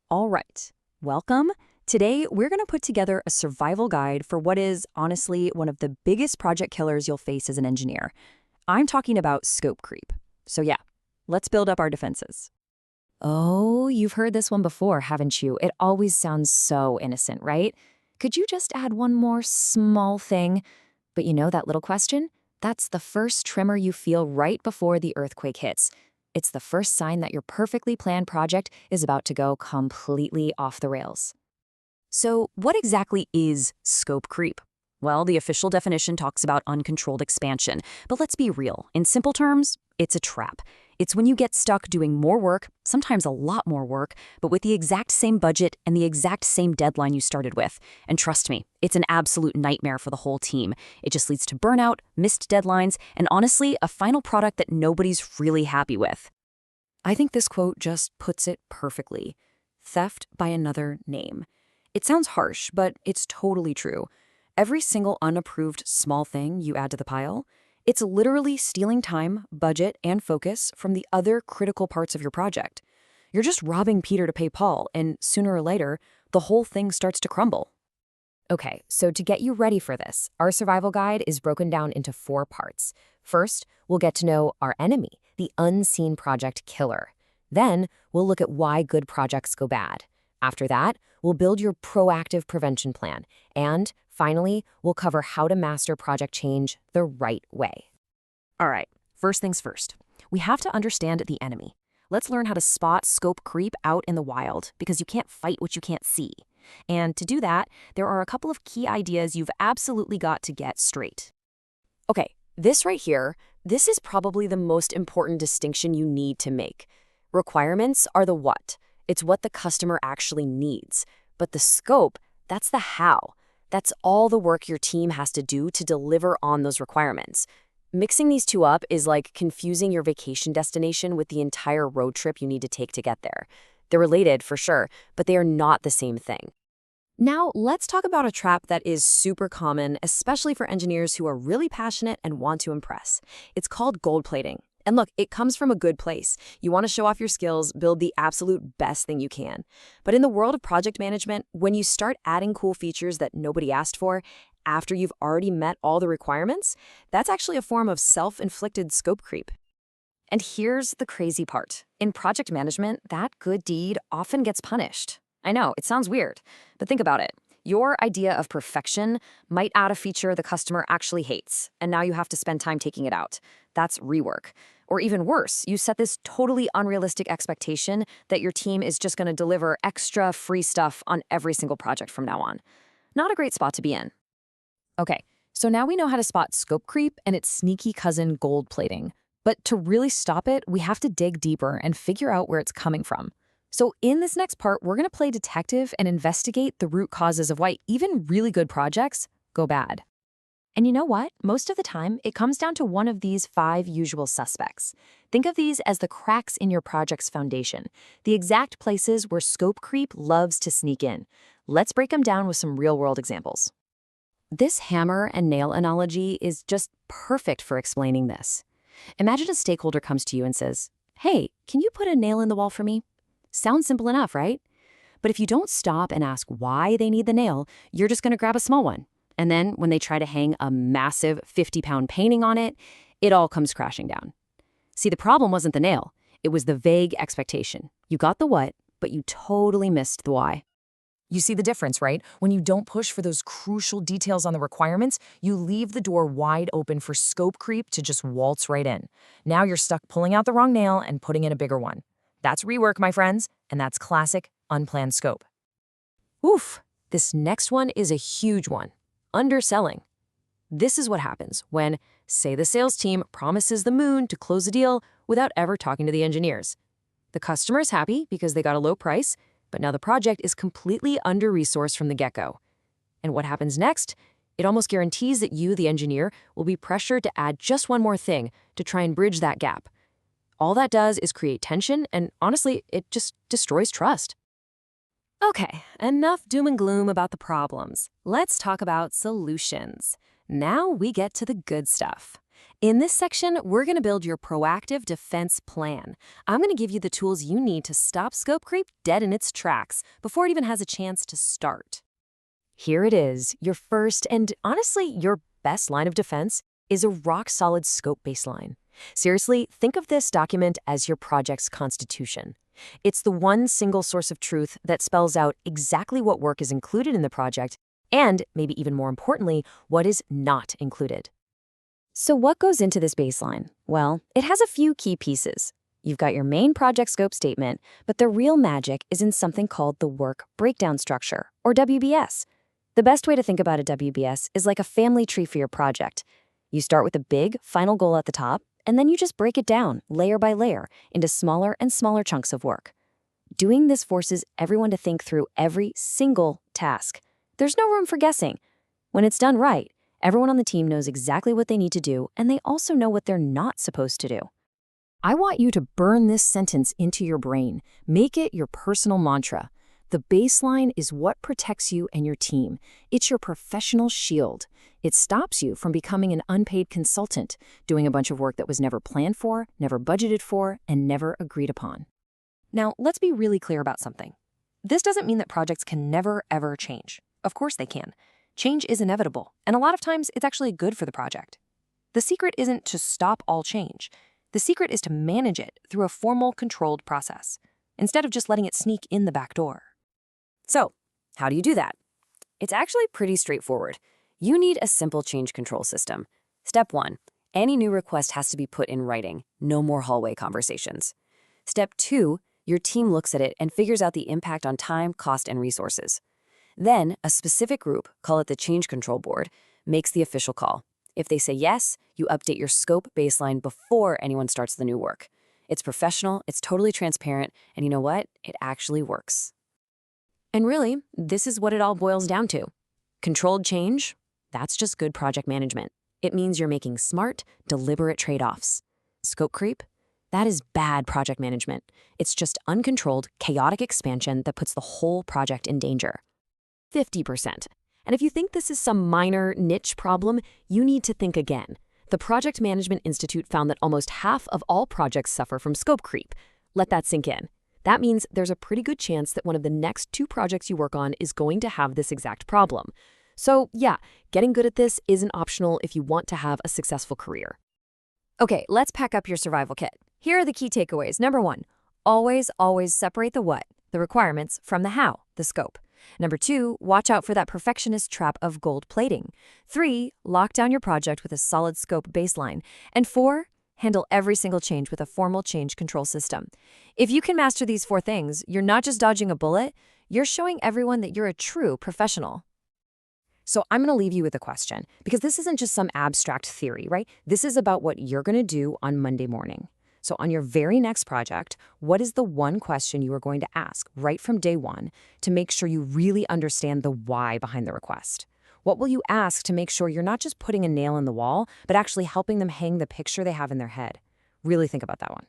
All right, welcome. Today, we're going to put together a survival guide for what is, honestly, one of the biggest project killers you'll face as an engineer. I'm talking about scope creep. So yeah, let's build up our defenses. Oh, you've heard this one before, haven't you? It always sounds so innocent, right? Could you just add one more small thing? But you know that little question? That's the first tremor you feel right before the earthquake hits. It's the first sign that your perfectly planned project is about to go completely off the rails. So, what exactly is scope creep? Well, the official definition talks about uncontrolled expansion, but let's be real. In simple terms, it's a trap. It's when you get stuck doing more work, sometimes a lot more work, but with the exact same budget and the exact same deadline you started with. And trust me, it's an absolute nightmare for the whole team. It just leads to burnout, missed deadlines, and honestly, a final product that nobody's really happy with. I think this quote just puts it perfectly. Theft by another name. It sounds harsh, but it's totally true. Every single unapproved small thing you add to the pile, it's literally stealing time, budget, and focus from the other critical parts of your project. You're just robbing Peter to pay Paul, and sooner or later, the whole thing starts to crumble. Okay, so to get you ready for this, our survival guide is broken down into 4 parts. First, we'll get to know our enemy, the unseen project killer. Then, we'll look at why good projects go bad. After that, we'll build your proactive prevention plan. And finally, we'll cover how to master project change the right way. All right, first things first. We have to understand the enemy. Let's learn how to spot scope creep out in the wild, because you can't fight what you can't see. And to do that, there are a couple of key ideas you've absolutely got to get straight. Okay, this right here, this is probably the most important distinction you need to make. Requirements are the what. It's what the customer actually needs. But the scope, that's the how. That's all the work your team has to do to deliver on those requirements. Mixing these two up is like confusing your vacation destination with the entire road trip you need to take to get there. They're related, for sure, but they are not the same thing. Now, let's talk about a trap that is super common, especially for engineers who are really passionate and want to impress. It's called gold plating. And look, it comes from a good place. You want to show off your skills, build the absolute best thing you can. But in the world of project management, when you start adding cool features that nobody asked for, after you've already met all the requirements, that's actually a form of self-inflicted scope creep. And here's the crazy part. In project management, that good deed often gets punished. I know, it sounds weird, but think about it. Your idea of perfection might add a feature the customer actually hates, and now you have to spend time taking it out. That's rework. Or even worse, you set this totally unrealistic expectation that your team is just going to deliver extra free stuff on every single project from now on. Not a great spot to be in. Okay, so now we know how to spot scope creep and its sneaky cousin gold plating. But to really stop it, we have to dig deeper and figure out where it's coming from. So in this next part, we're going to play detective and investigate the root causes of why even really good projects go bad. And you know what? Most of the time, it comes down to one of these 5 usual suspects. Think of these as the cracks in your project's foundation, the exact places where scope creep loves to sneak in. Let's break them down with some real-world examples. This hammer and nail analogy is just perfect for explaining this. Imagine a stakeholder comes to you and says, "Hey, can you put a nail in the wall for me?" Sounds simple enough, right? But if you don't stop and ask why they need the nail, you're just going to grab a small one. And then when they try to hang a massive 50-pound painting on it, it all comes crashing down. See, the problem wasn't the nail. It was the vague expectation. You got the what, but you totally missed the why. You see the difference, right? When you don't push for those crucial details on the requirements, you leave the door wide open for scope creep to just waltz right in. Now you're stuck pulling out the wrong nail and putting in a bigger one. That's rework, my friends, and that's classic unplanned scope. Oof, this next one is a huge one. Underselling. This is what happens when, say, the sales team promises the moon to close a deal without ever talking to the engineers. The customer is happy because they got a low price, but now the project is completely under-resourced from the get-go. And what happens next? It almost guarantees that you, the engineer, will be pressured to add just one more thing to try and bridge that gap. All that does is create tension, and honestly, it just destroys trust. Okay, enough doom and gloom about the problems. Let's talk about solutions. Now we get to the good stuff. In this section, we're going to build your proactive defense plan. I'm going to give you the tools you need to stop scope creep dead in its tracks before it even has a chance to start. Here it is. Your first and honestly, your best line of defense is a rock-solid scope baseline. Seriously, think of this document as your project's constitution. It's the one single source of truth that spells out exactly what work is included in the project and, maybe even more importantly, what is not included. So what goes into this baseline? Well, it has a few key pieces. You've got your main project scope statement, but the real magic is in something called the work breakdown structure, or WBS. The best way to think about a WBS is like a family tree for your project. You start with a big, final goal at the top, and then you just break it down, layer by layer, into smaller and smaller chunks of work. Doing this forces everyone to think through every single task. There's no room for guessing. When it's done right, everyone on the team knows exactly what they need to do, and they also know what they're not supposed to do. I want you to burn this sentence into your brain. Make it your personal mantra. The baseline is what protects you and your team. It's your professional shield. It stops you from becoming an unpaid consultant, doing a bunch of work that was never planned for, never budgeted for, and never agreed upon. Now, let's be really clear about something. This doesn't mean that projects can never, ever change. Of course they can. Change is inevitable, and a lot of times it's actually good for the project. The secret isn't to stop all change. The secret is to manage it through a formal, controlled process, instead of just letting it sneak in the back door. So, how do you do that? It's actually pretty straightforward. You need a simple change control system. Step 1, any new request has to be put in writing. No more hallway conversations. Step 2, your team looks at it and figures out the impact on time, cost, and resources. Then, a specific group, call it the change control board, makes the official call. If they say yes, you update your scope baseline before anyone starts the new work. It's professional, it's totally transparent, and you know what? It actually works. And really, this is what it all boils down to. Controlled change, that's just good project management. It means you're making smart, deliberate trade-offs. Scope creep, that is bad project management. It's just uncontrolled, chaotic expansion that puts the whole project in danger. 50%. And if you think this is some minor niche problem, you need to think again. The Project Management Institute found that almost half of all projects suffer from scope creep. Let that sink in. That means there's a pretty good chance that one of the next 2 projects you work on is going to have this exact problem. So yeah, getting good at this isn't optional if you want to have a successful career. Okay, let's pack up your survival kit. Here are the key takeaways. Number 1, always separate the what, the requirements, from the how, the scope. Number 2, watch out for that perfectionist trap of gold plating. 3, lock down your project with a solid scope baseline. And 4, handle every single change with a formal change control system. If you can master these 4 things, you're not just dodging a bullet, you're showing everyone that you're a true professional. So I'm going to leave you with a question, because this isn't just some abstract theory, right? This is about what you're going to do on Monday morning. So on your very next project, what is the one question you are going to ask right from day 1 to make sure you really understand the why behind the request? What will you ask to make sure you're not just putting a nail in the wall, but actually helping them hang the picture they have in their head? Really think about that one.